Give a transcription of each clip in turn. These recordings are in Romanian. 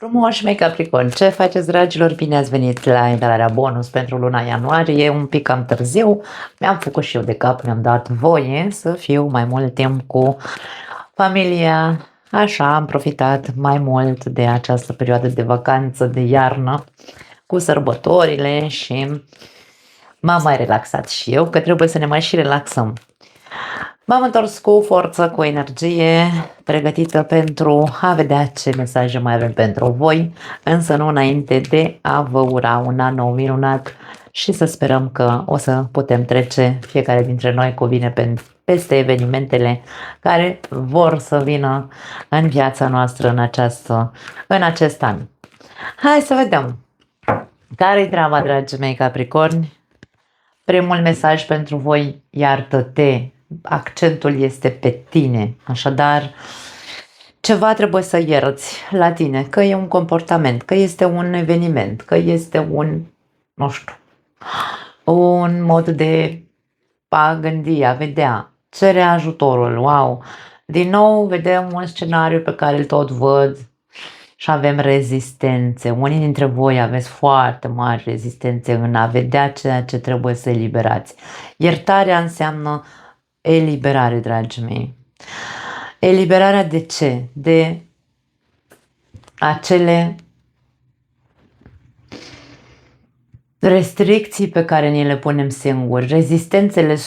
Frumoși mei Capricorn, ce faceți, dragilor? Bine ați venit la intrarea bonus pentru luna ianuarie, un pic cam târziu. Mi-am făcut și eu de cap, mi-am dat voie să fiu mai mult timp cu familia. Așa am profitat mai mult de această perioadă de vacanță de iarnă cu sărbătorile și m-am mai relaxat și eu, că trebuie să ne mai și relaxăm. M-am întors cu forță, cu energie, pregătită pentru a vedea ce mesaje mai avem pentru voi, însă nu înainte de a vă ura un an nou minunat și să sperăm că o să putem trece fiecare dintre noi cu bine peste evenimentele care vor să vină în viața noastră în acest an. Hai să vedem care-i treaba, dragii mei Capricorni. Primul mesaj pentru voi: iartă-te. Accentul este pe tine, așadar ceva trebuie să ierți la tine, că e un comportament, că este un eveniment, că este nu știu, un mod de a gândi, a vedea, cere ajutorul. Wow! Din nou vedem un scenariu pe care îl tot văd și avem rezistențe. Unii dintre voi aveți foarte mari rezistențe în a vedea ceea ce trebuie să eliberați. Iertarea înseamnă eliberare, dragii mei. Eliberarea de ce? De acele restricții pe care ni le punem singuri. Rezistențele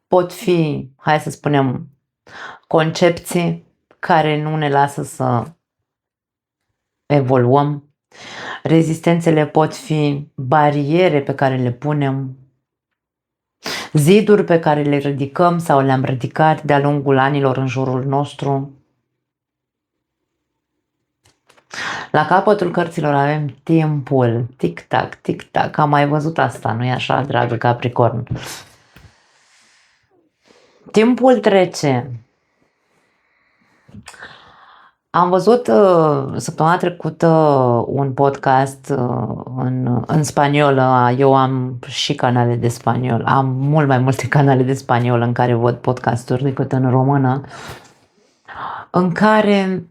pot fi, hai să spunem, concepții care nu ne lasă să evoluăm. Rezistențele pot fi bariere pe care le punem, ziduri pe care le ridicăm sau le-am ridicat de-a lungul anilor în jurul nostru. La capătul cărților avem timpul, tic-tac, tic-tac. Am mai văzut asta, nu-i așa, dragă Capricorn? Timpul trece. Am văzut săptămâna trecută un podcast în spaniolă. Eu am și canale de spaniol. Am mult mai multe canale de spaniol în care văd podcasturi decât în română, în care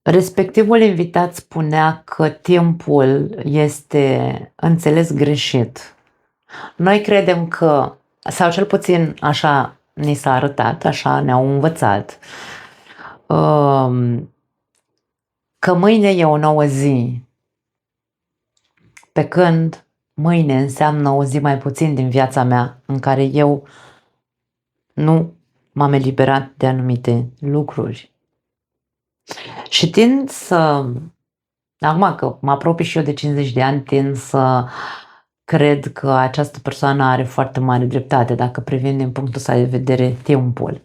respectivul invitat spunea că timpul este înțeles greșit. Noi credem că, sau cel puțin așa ni s-a arătat, așa ne-au învățat, că mâine e o nouă zi, pe când mâine înseamnă o zi mai puțin din viața mea în care eu nu m-am eliberat de anumite lucruri. Și tind să, acum că mă apropii și eu de 50 de ani, tind să cred că această persoană are foarte mare dreptate dacă privim din punctul ăsta de vedere timpul.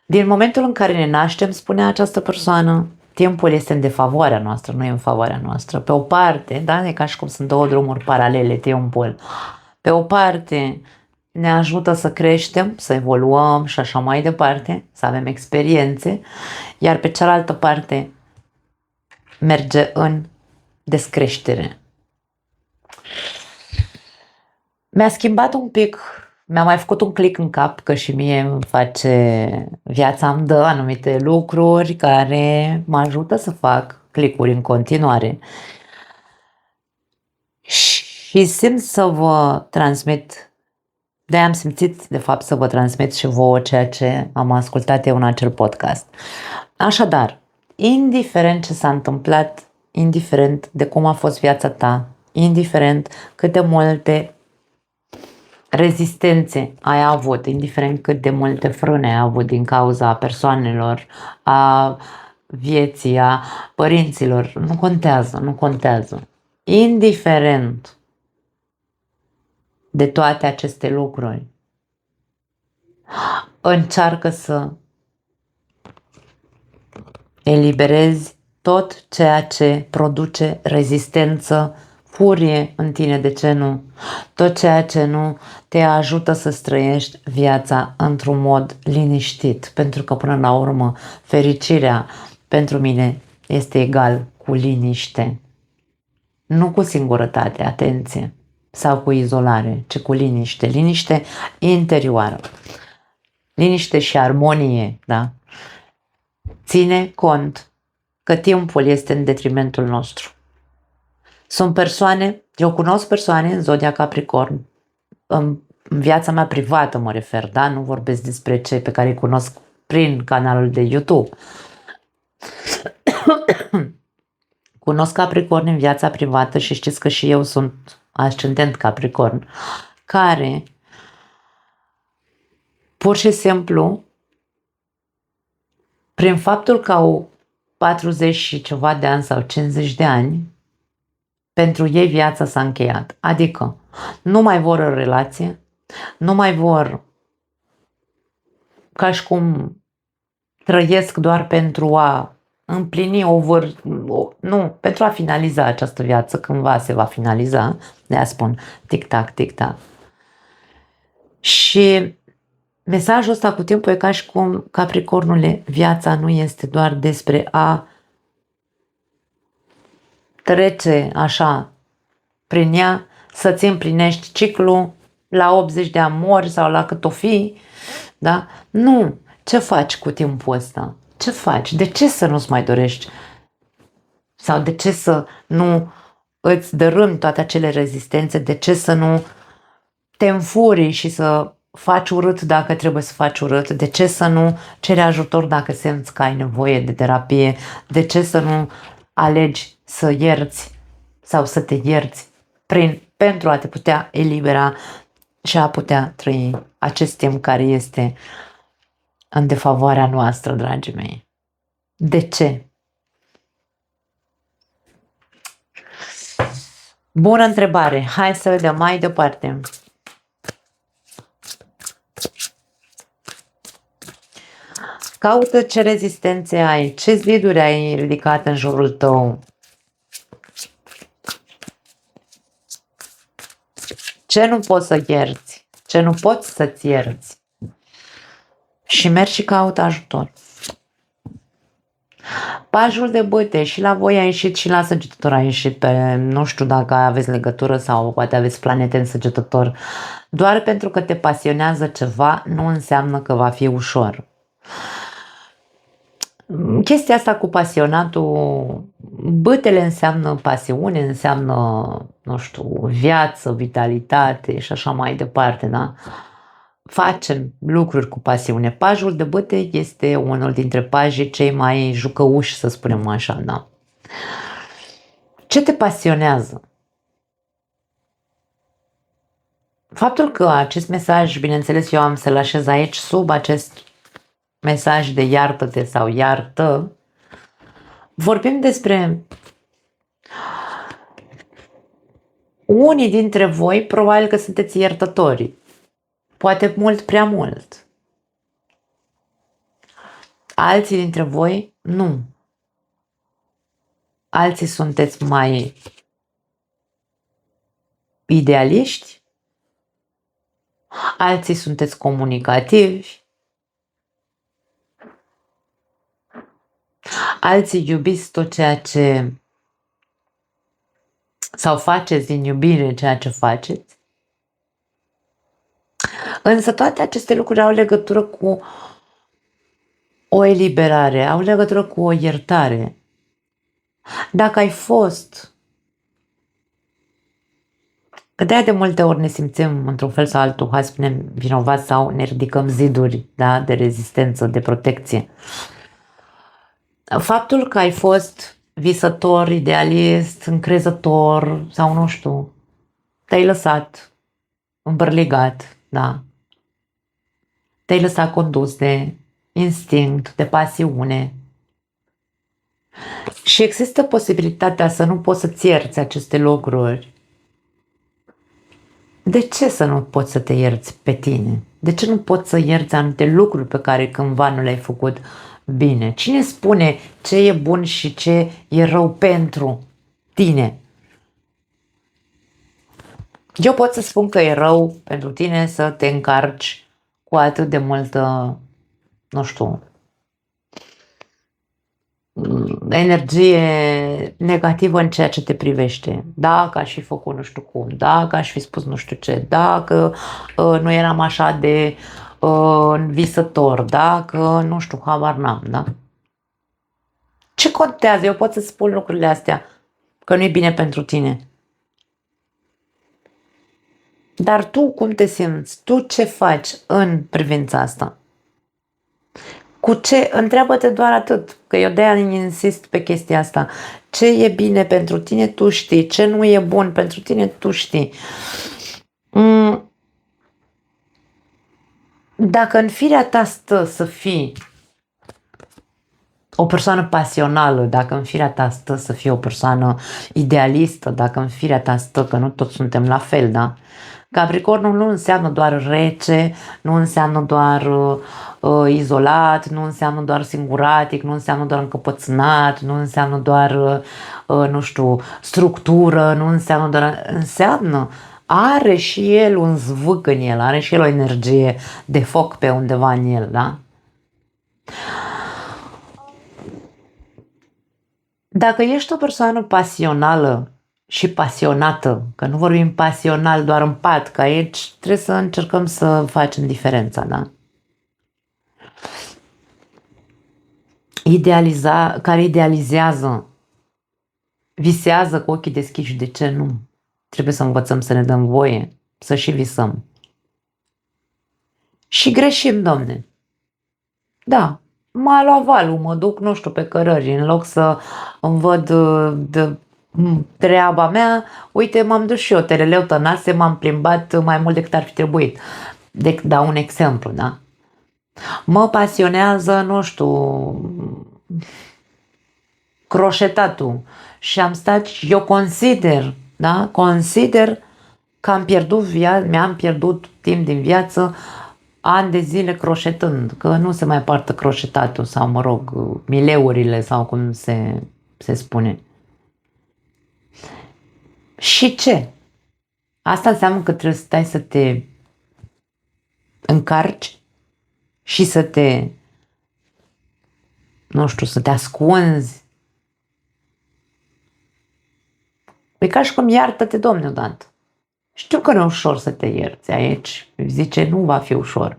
Din momentul în care ne naștem, spunea această persoană, timpul este în defavoarea noastră, nu e în favoarea noastră. Pe o parte, da, e ca și cum sunt două drumuri paralele, timpul. Pe o parte ne ajută să creștem, să evoluăm și așa mai departe, să avem experiențe, iar pe cealaltă parte merge în descreștere. Mi-a schimbat un pic, mi-a mai făcut un click în cap, că și mie îmi face, viața îmi dă anumite lucruri care mă ajută să fac click-uri în continuare. Și simt să vă transmit, de-aia am simțit de fapt să vă transmit și vouă ceea ce am ascultat eu în acel podcast. Așadar, indiferent ce s-a întâmplat, indiferent de cum a fost viața ta, indiferent cât de multe rezistențe ai avut, indiferent cât de multe frâne ai avut din cauza persoanelor, a vieții, a părinților, nu contează. Indiferent de toate aceste lucruri, încearcă să eliberezi tot ceea ce produce rezistență, furie în tine, de ce nu? Tot ceea ce nu te ajută să trăiești viața într-un mod liniștit, pentru că până la urmă fericirea pentru mine este egal cu liniște. Nu cu singurătate, atenție, sau cu izolare, ci cu liniște, liniște interioară, liniște și armonie, da? Ține cont că timpul este în detrimentul nostru. Sunt persoane, eu cunosc persoane în zodia Capricorn, în viața mea privată mă refer, da? Nu vorbesc despre cei pe care îi cunosc prin canalul de YouTube. Cunosc Capricorn în viața privată și știți că și eu sunt ascendent Capricorn, care pur și simplu, prin faptul că au 40 și ceva de ani sau 50 de ani, pentru ei viața s-a încheiat. Adică nu mai vor o relație, nu mai vor, ca și cum trăiesc doar pentru a împlini nu, pentru a finaliza această viață, cândva se va finaliza, de-aia spun tic-tac, tic-tac. Și mesajul ăsta cu timpul e ca și cum, Capricornule, viața nu este doar despre a trece așa prin ea, să-ți împlinești ciclul la 80 de ani mori sau la cât o fi, da? Nu! Ce faci cu timpul ăsta? Ce faci? De ce să nu-ți mai dorești? Sau de ce să nu îți dărâmi toate acele rezistențe? De ce să nu te înfurii și să faci urât dacă trebuie să faci urât? De ce să nu ceri ajutor dacă simți că ai nevoie de terapie? De ce să nu alegi să ierți sau să te ierți pentru a te putea elibera și a putea trăi acest timp care este în defavoarea noastră, dragii mei? De ce? Bună întrebare! Hai să vedem mai departe. Caută ce rezistențe ai, ce ziduri ai ridicat în jurul tău, ce nu poți să ierți, ce nu poți să-ți ierți. Și mergi și caută ajutor. Pajul de bâte și la voi a ieșit și la Săgetător a ieșit pe, nu știu dacă aveți legătură sau poate aveți planete în Săgetător. Doar pentru că te pasionează ceva nu înseamnă că va fi ușor. Chestia asta cu pasionatul, bâtele înseamnă pasiune, înseamnă, nu știu, viață, vitalitate și așa mai departe, da? Facem lucruri cu pasiune. Pajul de bâte este unul dintre pajii cei mai jucăuși, să spunem așa, da? Ce te pasionează? Faptul că acest mesaj, bineînțeles, eu am să-l așez aici sub acest mesaj de iartă-te sau iartă, vorbim despre unii dintre voi, probabil că sunteți iertători, poate mult prea mult. Alții dintre voi nu. Alții sunteți mai idealiști, alții sunteți comunicativi, alții iubiți tot ceea ce sau faceți din iubire ceea ce faceți. Însă toate aceste lucruri au legătură cu o eliberare, au legătură cu o iertare. Dacă ai fost, că de multe ori ne simțim într-un fel sau altul, hai să spunem, vinovați sau ne ridicăm ziduri, da, de rezistență, de protecție. Faptul că ai fost visător, idealist, încrezător sau nu știu, te-ai lăsat îmbărligat, da? Te-ai lăsat condus de instinct, de pasiune. Și există posibilitatea să nu poți să-ți ierți aceste lucruri. De ce să nu poți să te ierți pe tine? De ce nu poți să ierți anumite lucruri pe care cândva nu le-ai făcut bine? Cine spune ce e bun și ce e rău pentru tine? Eu pot să spun că e rău pentru tine să te încarci cu atât de multă, nu știu, energie negativă în ceea ce te privește. Dacă aș fi făcut nu știu cum, dacă aș fi spus nu știu ce, dacă nu eram așa de visător, dacă nu știu, habar n-am, da? Ce contează? Eu pot să spun lucrurile astea, că nu e bine pentru tine. Dar tu cum te simți? Tu ce faci în privința asta? Cu ce? Întreabă-te doar atât, că eu de-aia insist pe chestia asta. Ce e bine pentru tine, tu știi. Ce nu e bun pentru tine, tu știi. Dacă în firea ta stă să fii o persoană pasională, dacă în firea ta stă să fii o persoană idealistă, dacă în firea ta stă că nu toți suntem la fel, da? Capricornul nu înseamnă doar rece, nu înseamnă doar izolat, nu înseamnă doar singuratic, nu înseamnă doar încăpățânat, nu înseamnă doar, nu știu, structură, nu înseamnă doar... Înseamnă, are și el un zvâc în el, are și el o energie de foc pe undeva în el, da? Dacă ești o persoană pasională și pasionată, că nu vorbim pasional doar în pat, că aici trebuie să încercăm să facem diferența, da? Care idealizează, visează cu ochii deschiși, de ce nu? Trebuie să învățăm să ne dăm voie, să și visăm. Și greșim, domne. Da, m-a luat valul, mă duc, nu știu, pe cărări, în loc să îmi văd de treaba mea, uite, m-am dus și eu, tereleu tănase, m-am plimbat mai mult decât ar fi trebuit. Dau un exemplu, da? Mă pasionează, nu știu, croșetatul și am stat, eu consider, da? Consider că mi-am pierdut timp din viață, ani de zile croșetând, că nu se mai poartă croșetatul sau, mă rog, mileurile sau cum se spune. Și ce? Asta înseamnă că trebuie să stai să te încarci și să te, nu știu, să te ascunzi. E ca și cum iartă-te, Domne, odată. Știu că nu e ușor să te ierți aici. Zice, nu va fi ușor.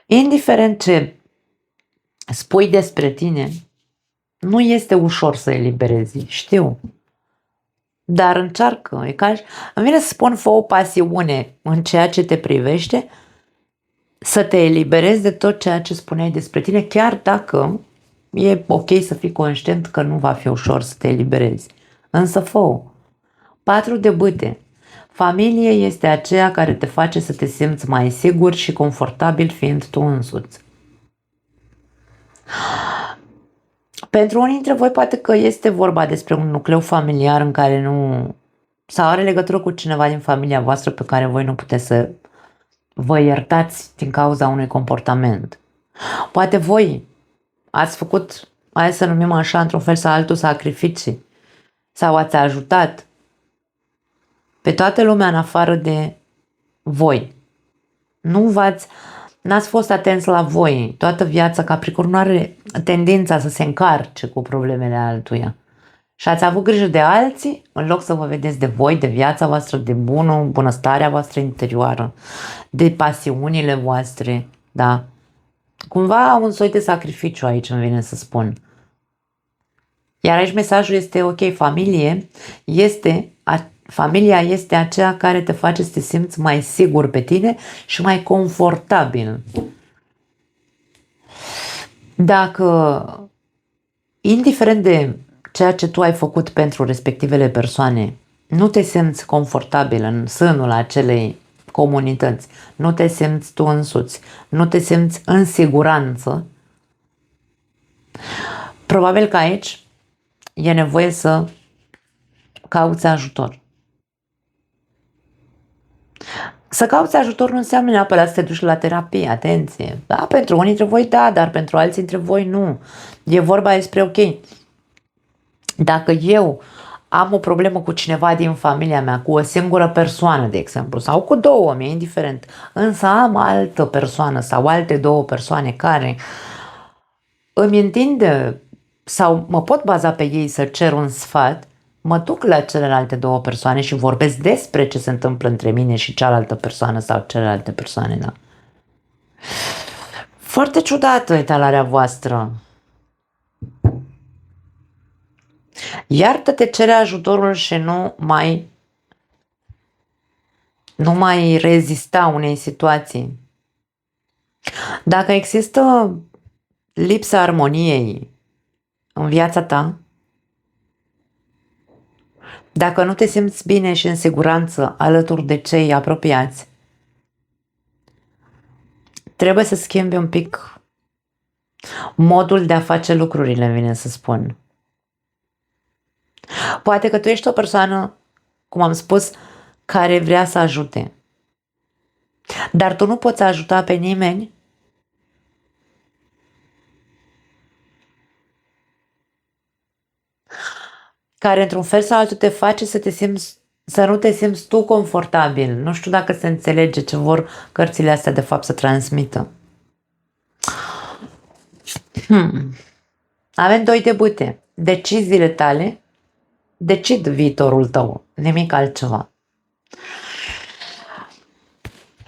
Indiferent ce spui despre tine, nu este ușor să eliberezi, știu. Dar încearcă. E ca și... Îmi vine să spun, fă o pasiune în ceea ce te privește, să te eliberezi de tot ceea ce spuneai despre tine, chiar dacă e ok să fii conștient că nu va fi ușor să te eliberezi. Însă fă-o. 4 de bâte. Familie este aceea care te face să te simți mai sigur și confortabil fiind tu însuți. Pentru unii dintre voi poate că este vorba despre un nucleu familiar în care nu... sau are legătură cu cineva din familia voastră pe care voi nu puteți să vă iertați din cauza unui comportament. Poate voi ați făcut, hai să numim așa, într-un fel sau altul, sacrificii sau ați ajutat pe toată lumea în afară de voi. N-ați fost atenți la voi. Toată viața Capricorn are tendința să se încarce cu problemele altuia. Și ați avut grijă de alții în loc să vă vedeți de voi, de viața voastră, de bunăstarea voastră interioară, de pasiunile voastre, da? Cumva un soi de sacrificiu aici îmi vine să spun. Iar aici mesajul este ok, familia este aceea care te face să te simți mai sigur pe tine și mai confortabil. Dacă, indiferent de ceea ce tu ai făcut pentru respectivele persoane, nu te simți confortabil în sânul acelei comunități, nu te simți tu însuți, nu te simți în siguranță, probabil că aici e nevoie să cauți ajutor. Să cauți ajutor nu înseamnă neapărat să te duci la terapie, atenție. Da, pentru unii dintre voi da, dar pentru alții dintre voi nu. E vorba despre, ok, dacă eu am o problemă cu cineva din familia mea, cu o singură persoană, de exemplu, sau cu două, mi-e indiferent, însă am altă persoană sau alte două persoane care îmi întinde sau mă pot baza pe ei să cer un sfat, mă duc la celelalte două persoane și vorbesc despre ce se întâmplă între mine și cealaltă persoană sau celelalte persoane, da. Foarte ciudată etalarea voastră. Iartă-te, cere ajutorul și nu mai rezista unei situații. Dacă există lipsa armoniei în viața ta, dacă nu te simți bine și în siguranță alături de cei apropiați, trebuie să schimbi un pic modul de a face lucrurile, vine să spun. Poate că tu ești o persoană, cum am spus, care vrea să ajute. Dar tu nu poți ajuta pe nimeni care într-un fel sau altul te face să nu te simți tu confortabil. Nu știu dacă se înțelege ce vor cărțile astea de fapt să transmită. Avem doi de bâte. Deciziile tale decid viitorul tău, nimic altceva.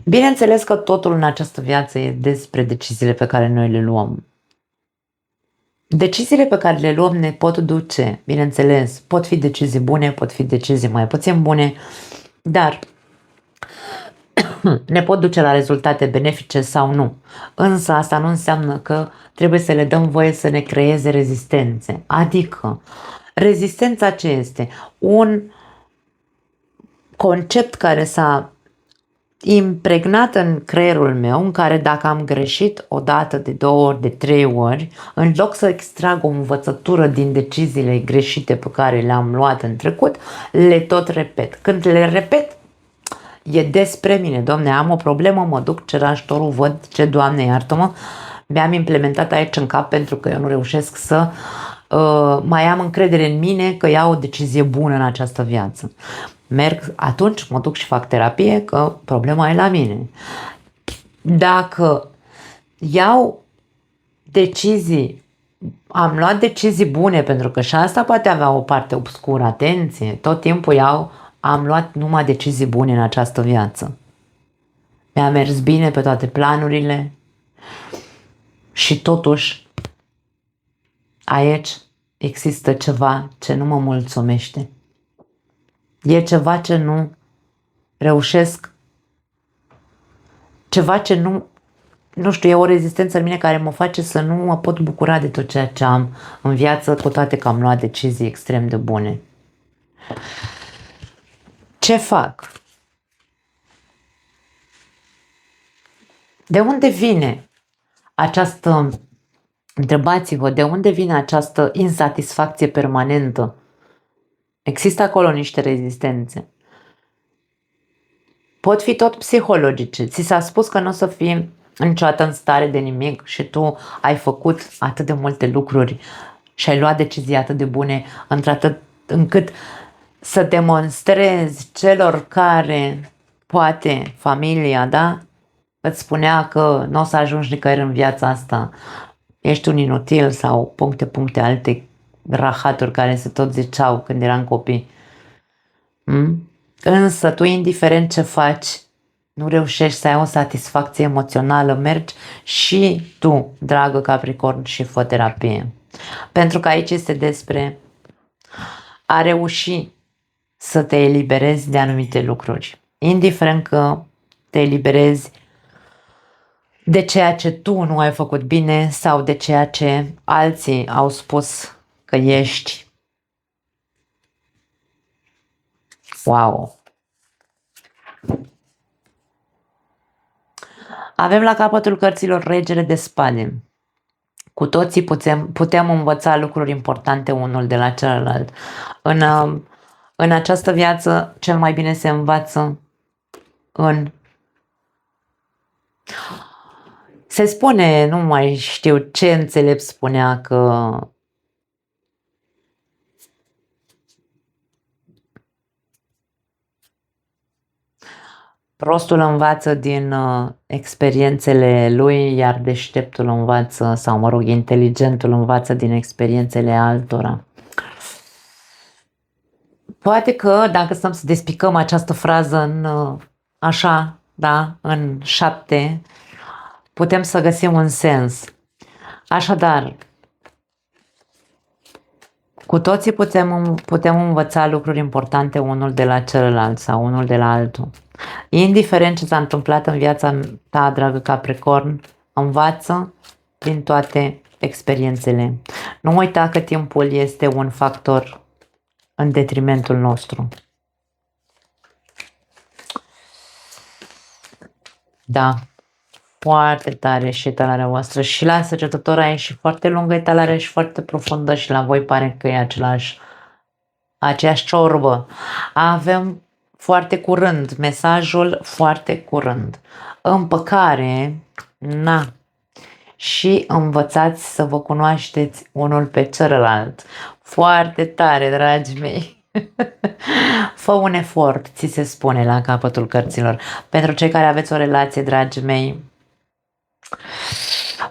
Bineînțeles că totul în această viață e despre deciziile pe care noi le luăm. Deciziile pe care le luăm ne pot duce, bineînțeles, pot fi decizii bune, pot fi decizii mai puțin bune, dar ne pot duce la rezultate benefice sau nu. Însă asta nu înseamnă că trebuie să le dăm voie să ne creeze rezistențe. Adică, rezistența ce este? Un concept care s-a impregnat în creierul meu, în care dacă am greșit o dată, de 2 ori, de 3 ori, în loc să extrag o învățătură din deciziile greșite pe care le-am luat în trecut, le tot repet. Când le repet, e despre mine. Doamne, am o problemă, mă duc, cer ajutorul, văd ce, Doamne, iartă-mă, mi-am implementat aici în cap pentru că eu nu reușesc să mai am încredere în mine că iau o decizie bună în această viață. Atunci mă duc și fac terapie, că problema e la mine. Dacă iau decizii, am luat decizii bune, pentru că și asta poate avea o parte obscură, atenție, tot timpul am luat numai decizii bune în această viață. Mi-a mers bine pe toate planurile și totuși aici există ceva ce nu mă mulțumește. E ceva ce nu reușesc, ceva ce nu știu, e o rezistență în mine care mă face să nu mă pot bucura de tot ceea ce am în viață, cu toate că am luat decizii extrem de bune. Ce fac? De unde vine această, întrebați-vă, de unde vine această insatisfacție permanentă? Există acolo niște rezistențe. Pot fi tot psihologice. Ți s-a spus că nu o să fii niciodată în stare de nimic și tu ai făcut atât de multe lucruri și ai luat decizii atât de bune încât să demonstrezi celor care, poate, familia, da? Îți spunea că nu o să ajungi nicăieri în viața asta, ești un inutil sau puncte, alte rahaturi care se tot ziceau când eram copii. Însă tu, indiferent ce faci, nu reușești să ai o satisfacție emoțională, mergi și tu, dragă Capricorn, și fă terapie. Pentru că aici este despre a reuși să te eliberezi de anumite lucruri. Indiferent că te eliberezi de ceea ce tu nu ai făcut bine sau de ceea ce alții au spus că ești. Wow! Avem la capătul cărților Regele de Spade. Cu toții putem învăța lucruri importante unul de la celălalt. În această viață cel mai bine se învață Se spune, nu mai știu ce înțelept spunea, că Prostul învață din experiențele lui, iar deșteptul învață, sau mă rog, inteligentul învață din experiențele altora. Poate că dacă stăm să despicăm această frază în așa, da, în 7, putem să găsim un sens. Așadar, cu toții putem învăța lucruri importante unul de la celălalt sau unul de la altul. Indiferent ce s-a întâmplat în viața ta, dragă Capricorn, învață din toate experiențele. Nu uita că timpul este un factor în detrimentul nostru. Da, foarte tare și etalarea voastră. Și la săgetătora e și foarte lungă etalarea și foarte profundă și la voi pare că e aceeași ciorbă. Avem foarte curând, mesajul foarte curând. Împăcare, na, și învățați să vă cunoașteți unul pe celălalt. Foarte tare, dragii mei. Fă un efort, ți se spune la capătul cărților. Pentru cei care aveți o relație, dragii mei,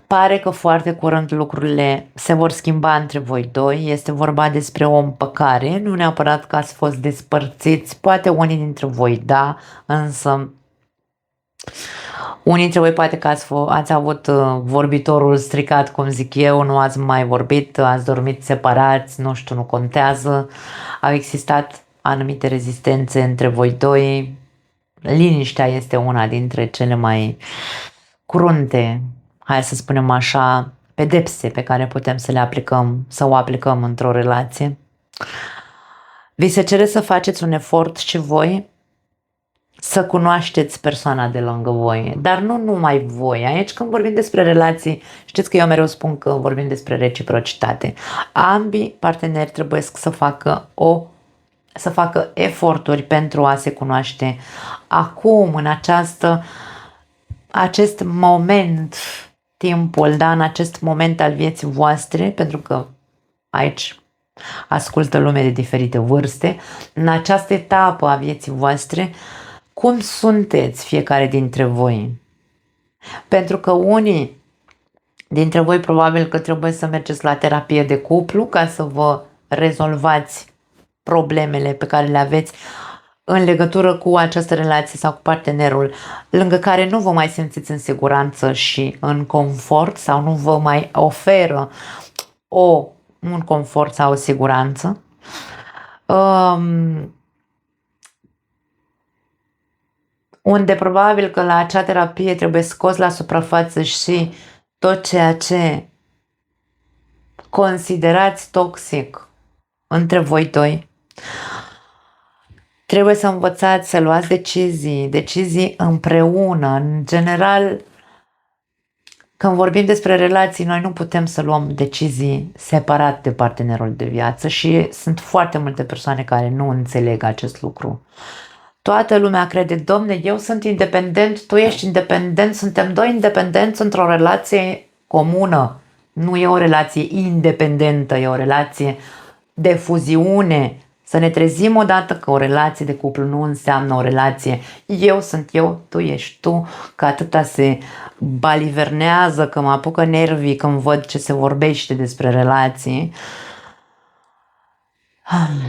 pare că foarte curând lucrurile se vor schimba între voi doi. Este vorba despre o împăcare, nu neapărat că ați fost despărțiți, poate unii dintre voi da, însă unii dintre voi poate că ați avut vorbitorul stricat, cum zic eu, nu ați mai vorbit, ați dormit separați, nu știu, nu contează. Au existat anumite rezistențe între voi doi. Liniștea este una dintre cele mai crunte, hai să spunem așa, pedepse pe care putem să le aplicăm, să o aplicăm într-o relație. Vi se cere să faceți un efort și voi să cunoașteți persoana de lângă voi, dar nu numai voi. Aici când vorbim despre relații, știți că eu mereu spun că vorbim despre reciprocitate. Ambii parteneri trebuie să facă eforturi pentru a se cunoaște acum, în acest moment, timpul, da, în acest moment al vieții voastre, pentru că aici ascultă lume de diferite vârste, în această etapă a vieții voastre, cum sunteți fiecare dintre voi? Pentru că unii dintre voi probabil că trebuie să mergeți la terapie de cuplu ca să vă rezolvați problemele pe care le aveți în legătură cu această relație sau cu partenerul, lângă care nu vă mai simțiți în siguranță și în confort sau nu vă mai oferă un confort sau o siguranță. Unde probabil că la acea terapie trebuie scos la suprafață și tot ceea ce considerați toxic între voi doi. Trebuie să învățați să luați decizii împreună. În general, când vorbim despre relații, noi nu putem să luăm decizii separat de partenerul de viață și sunt foarte multe persoane care nu înțeleg acest lucru. Toată lumea crede, domne, eu sunt independent, tu ești independent, suntem doi independenți într-o relație comună. Nu e o relație independentă, e o relație de fuziune. Să ne trezim odată că o relație de cuplu nu înseamnă o relație eu sunt eu, tu ești tu, că atâta se balivernează, că mă apucă nervii când văd ce se vorbește despre relații.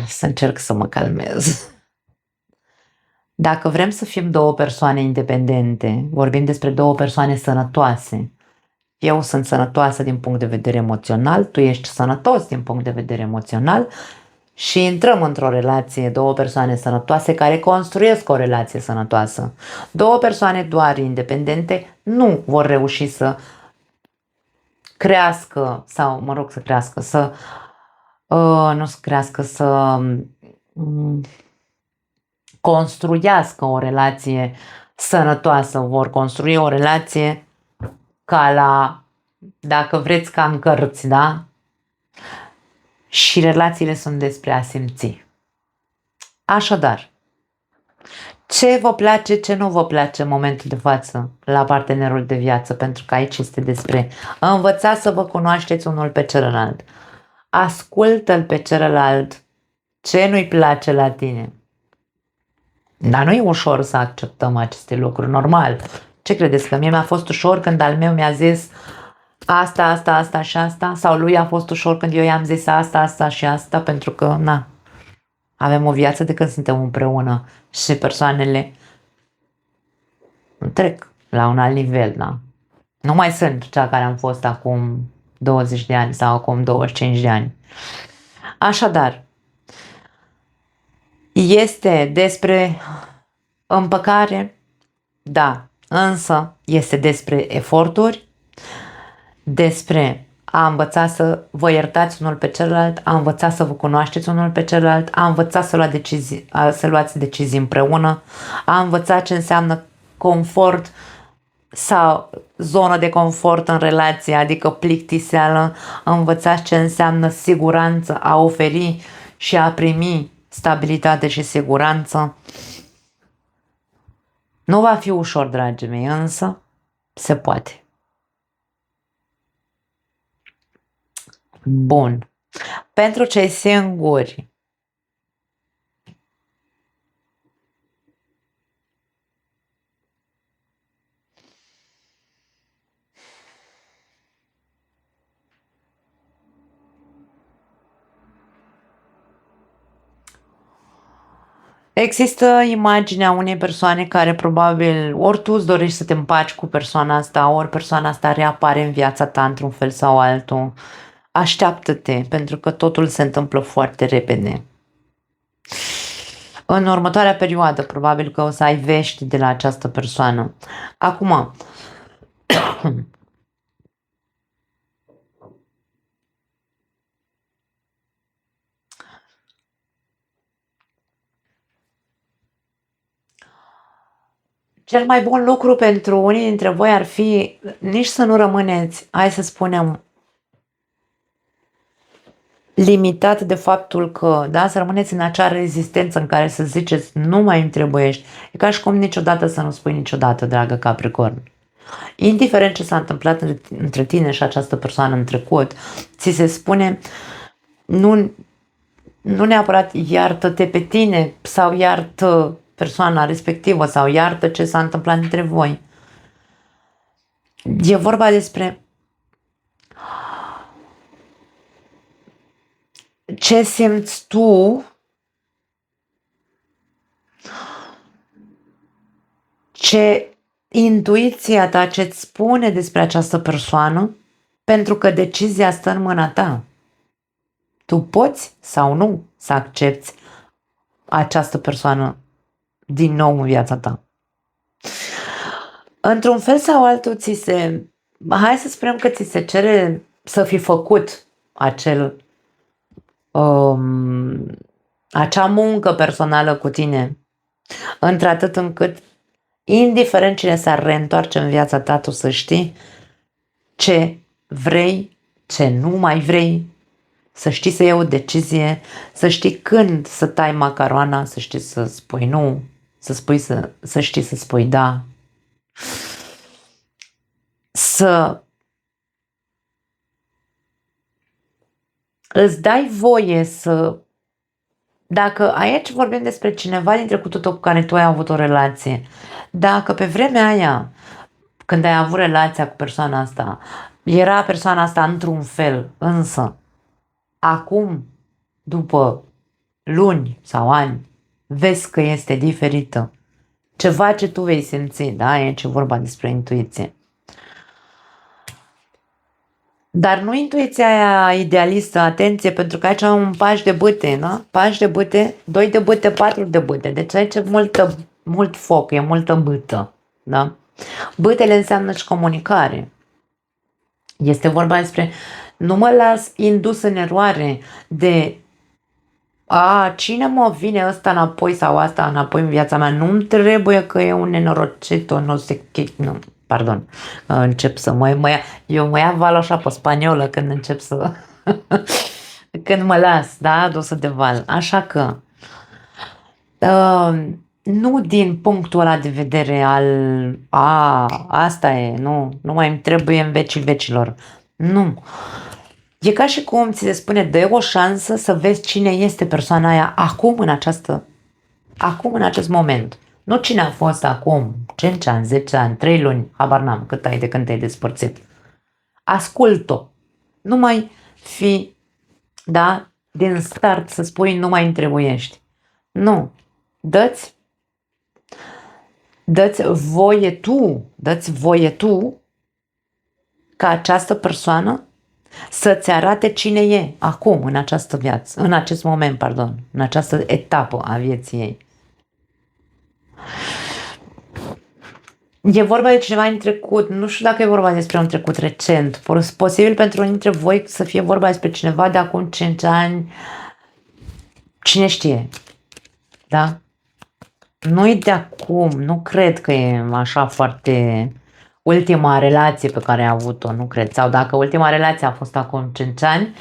Să încerc să mă calmez. Dacă vrem să fim două persoane independente, vorbim despre două persoane sănătoase. Eu sunt sănătoasă din punct de vedere emoțional, tu ești sănătos din punct de vedere emoțional și intrăm într-o relație, două persoane sănătoase care construiesc o relație sănătoasă. Două persoane doar independente nu vor reuși să crească sau, mă rog, să crească, să construiască o relație sănătoasă, vor construi o relație ca dacă vreți, ca în cărți, da? Și relațiile sunt despre a simți. Așadar, ce vă place, ce nu vă place în momentul de față la partenerul de viață, pentru că aici este despre a învăța să vă cunoașteți unul pe celălalt. Ascultă-l pe celălalt, ce nu-i place la tine. Dar nu e ușor să acceptăm aceste lucruri, normal. Ce credeți, că mie mi-a fost ușor când al meu mi-a zis asta, asta, asta și asta? Sau lui a fost ușor când eu i-am zis asta, asta și asta? Pentru că, na, avem o viață de când suntem împreună și persoanele trec la un alt nivel, da? Nu mai sunt cea care am fost acum 20 de ani sau acum 25 de ani. Așadar, este despre împăcare, da, însă este despre eforturi, despre a învăța să vă iertați unul pe celălalt, a învăța să vă cunoașteți unul pe celălalt, a învăța să luați decizii împreună, a învăța ce înseamnă confort sau zonă de confort în relație, adică plictiseală, a învăța ce înseamnă siguranță, a oferi și a primi stabilitate și siguranță. Nu va fi ușor, dragii mei, însă se poate. Bun. Pentru cei singuri, există imaginea unei persoane care probabil ori tu îți dorești să te împaci cu persoana asta, ori persoana asta reapare în viața ta într-un fel sau altul. Așteaptă-te, pentru că totul se întâmplă foarte repede. În următoarea perioadă, probabil că o să ai vești de la această persoană. Acum, cel mai bun lucru pentru unii dintre voi ar fi nici să nu rămâneți, hai să spunem, limitat de faptul că, da, să rămâneți în acea rezistență în care să ziceți nu mai îmi trebuiești. E ca și cum niciodată să nu spui niciodată, dragă Capricorn. Indiferent ce s-a întâmplat între tine și această persoană în trecut, ți se spune nu, nu neapărat iartă-te pe tine sau iartă persoana respectivă sau iartă ce s-a întâmplat între voi. E vorba despre ce simți tu, ce intuiția ta ce-ți spune despre această persoană, pentru că decizia stă în mâna ta. Tu poți sau nu să accepti această persoană din nou în viața ta. Într-un fel sau altul hai să spunem că ți se cere să fi făcut acea muncă personală cu tine, într-atât încât, indiferent cine s-ar reîntoarce în viața ta, tu să știi ce vrei, ce nu mai vrei, să știi să iei o decizie, să știi când să tai macaroana, să știi să spui nu, să știi să spui da, să îți dai voie să... Dacă aici vorbim despre cineva din trecutul tău cu care tu ai avut o relație, dacă pe vremea aia, când ai avut relația cu persoana asta, era persoana asta într-un fel, însă acum, după luni sau ani, vezi că este diferită. Ceva ce tu vei simți, da? Aici e vorba despre intuiție. Dar nu intuiția aia idealistă, atenție, pentru că aici am un paș de bâte, da? Paș de bâte, 2 de bâte, 4 de bâte. Deci aici e mult foc, e multă bâtă, da? Bâtele înseamnă și comunicare. Este vorba despre nu mă las indus în eroare de cine mă vine ăsta înapoi sau asta înapoi în viața mea, nu-mi trebuie că e un nenorocit, nu se nu, pardon, încep să eu mă ia val așa pe spaniolă când încep să când mă las, da, dusă de val, așa că nu din punctul ăla de vedere asta e, nu mai îmi trebuie în vecii vecilor, nu. E ca și cum ți se spune, dă o șansă să vezi cine este persoana aia acum în această acum, în acest moment. Nu cine a fost acum 5 ani, 10 ani, 3 luni, habar n-am cât ai de când te-ai despărțit. Ascult-o. Nu mai fi, da, din start să spui nu mai întrebuiești. Nu. Dă-ți voie tu ca această persoană să-ți arate cine e acum, în această viață, în acest moment, pardon, în această etapă a vieții ei. E vorba de cineva în trecut, nu știu dacă e vorba despre un trecut recent, posibil pentru unii dintre voi să fie vorba despre cineva de acum 5 ani, cine știe, da? Nu-i de acum, nu cred că e așa foarte ultima relație pe care a avut-o, nu cred, sau dacă ultima relație a fost acum 5 ani,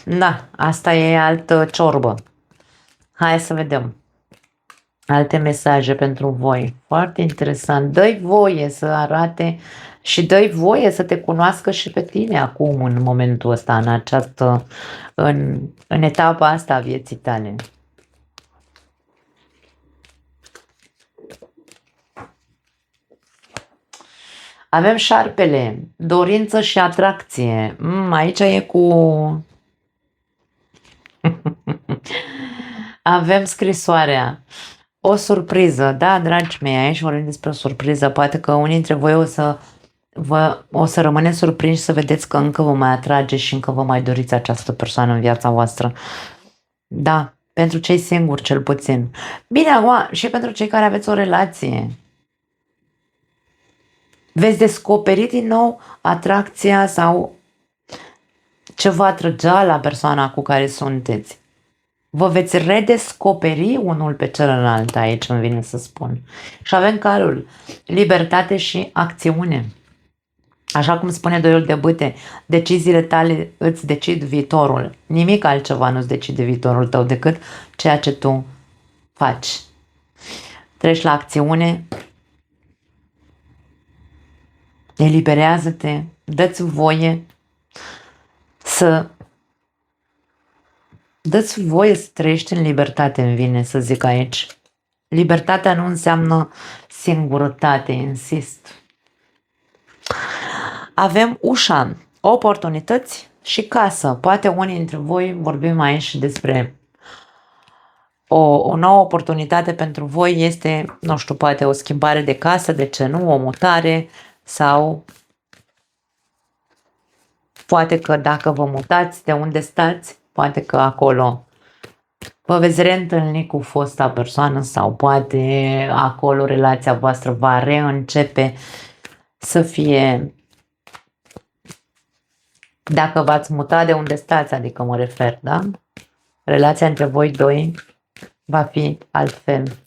da, asta e altă ciorbă. Hai să vedem. Alte mesaje pentru voi. Foarte interesant. Dă-i voie să arate și dă-i voie să te cunoască și pe tine acum, în momentul ăsta, în etapa asta a vieții tale. Avem șarpele, dorință și atracție. Aici e cu... Avem scrisoarea. O surpriză, da, dragi mei, aici vorbim despre o surpriză. Poate că unii dintre voi o să rămâneți surprinși să vedeți că încă vă mai atrage și încă vă mai doriți această persoană în viața voastră. Da, pentru cei singuri cel puțin. Bine, acum, și pentru cei care aveți o relație. Veți descoperi din nou atracția sau ce vă atrăgea la persoana cu care sunteți. Vă veți redescoperi unul pe celălalt, aici îmi vine să spun. Și avem calul, libertate și acțiune. Așa cum spune Doiul de Bâte, deciziile tale îți decid viitorul. Nimic altceva nu-ți decide viitorul tău decât ceea ce tu faci. Treci la acțiune, eliberează-te, dă-ți voie să trăiești în libertate, îmi vine să zic aici. Libertatea nu înseamnă singurătate, insist. Avem ușa, oportunități și casă. Poate unii dintre voi vorbim aici despre o nouă oportunitate pentru voi este, nu știu, poate o schimbare de casă, de ce nu, o mutare sau poate că dacă vă mutați de unde stați, poate că acolo vă veți reîntâlni cu fosta persoană sau poate acolo relația voastră va reîncepe să fie, dacă v-ați mutat de unde stați, adică mă refer, da? Relația între voi doi va fi altfel.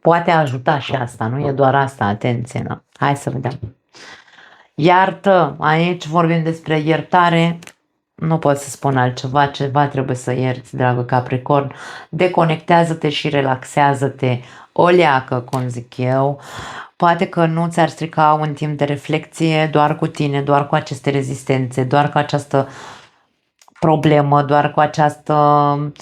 Poate ajuta și asta, nu e doar asta, atenție, nu? Hai să vedem. Iartă, aici vorbim despre iertare, nu pot să spun altceva, ceva trebuie să ierți, dragă Capricorn. Deconectează-te și relaxează-te o leacă, cum zic eu. Poate că nu ți-ar strica un timp de reflexie doar cu tine, doar cu aceste rezistențe, doar cu această problemă, doar cu această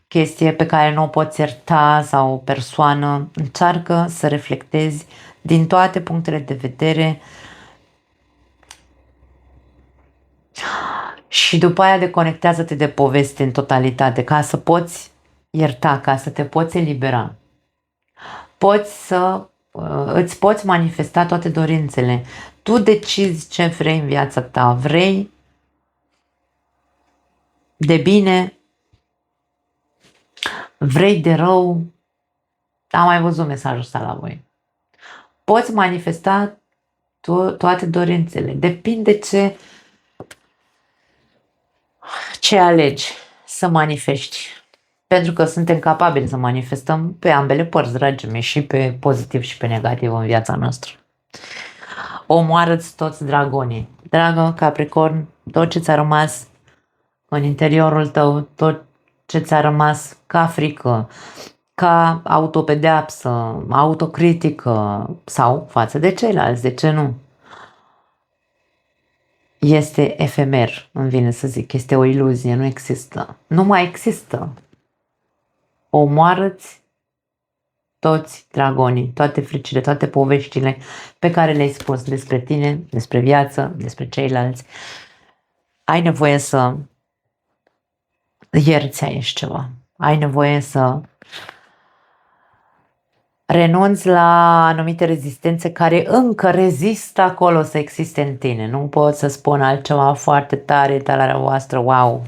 chestie pe care nu o poți ierta sau o persoană. Încearcă să reflectezi din toate punctele de vedere și după aia deconectează-te de poveste în totalitate ca să poți ierta, ca să te poți elibera. Îți poți manifesta toate dorințele. Tu decizi ce vrei în viața ta. Vrei de bine, vrei de rău. Am mai văzut mesajul ăsta la voi. Poți manifesta toate dorințele. Depinde ce alegi să manifesti. Pentru că suntem capabili să manifestăm pe ambele părți, dragii mei, și pe pozitiv și pe negativ în viața noastră. Omoară-ți toți dragonii. Dragă Capricorn, tot ce ți-a rămas în interiorul tău, tot ce ți-a rămas ca frică, ca autopedeapsă, autocritică sau față de ceilalți, de ce nu? Este efemer, îmi vine să zic, este o iluzie, nu există. Nu mai există. Omoară-ți toți dragonii, toate fricile, toate poveștile pe care le-ai spus despre tine, despre viață, despre ceilalți. Ai nevoie să ierți aici ceva. Ai nevoie să renunți la anumite rezistențe care încă rezistă acolo să existe în tine. Nu pot să spun altceva foarte tare, talarea voastră. Wow!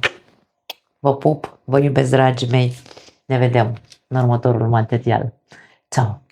Vă pup, vă iubesc, dragii mei. Ne vedem în următorul material. Ciao!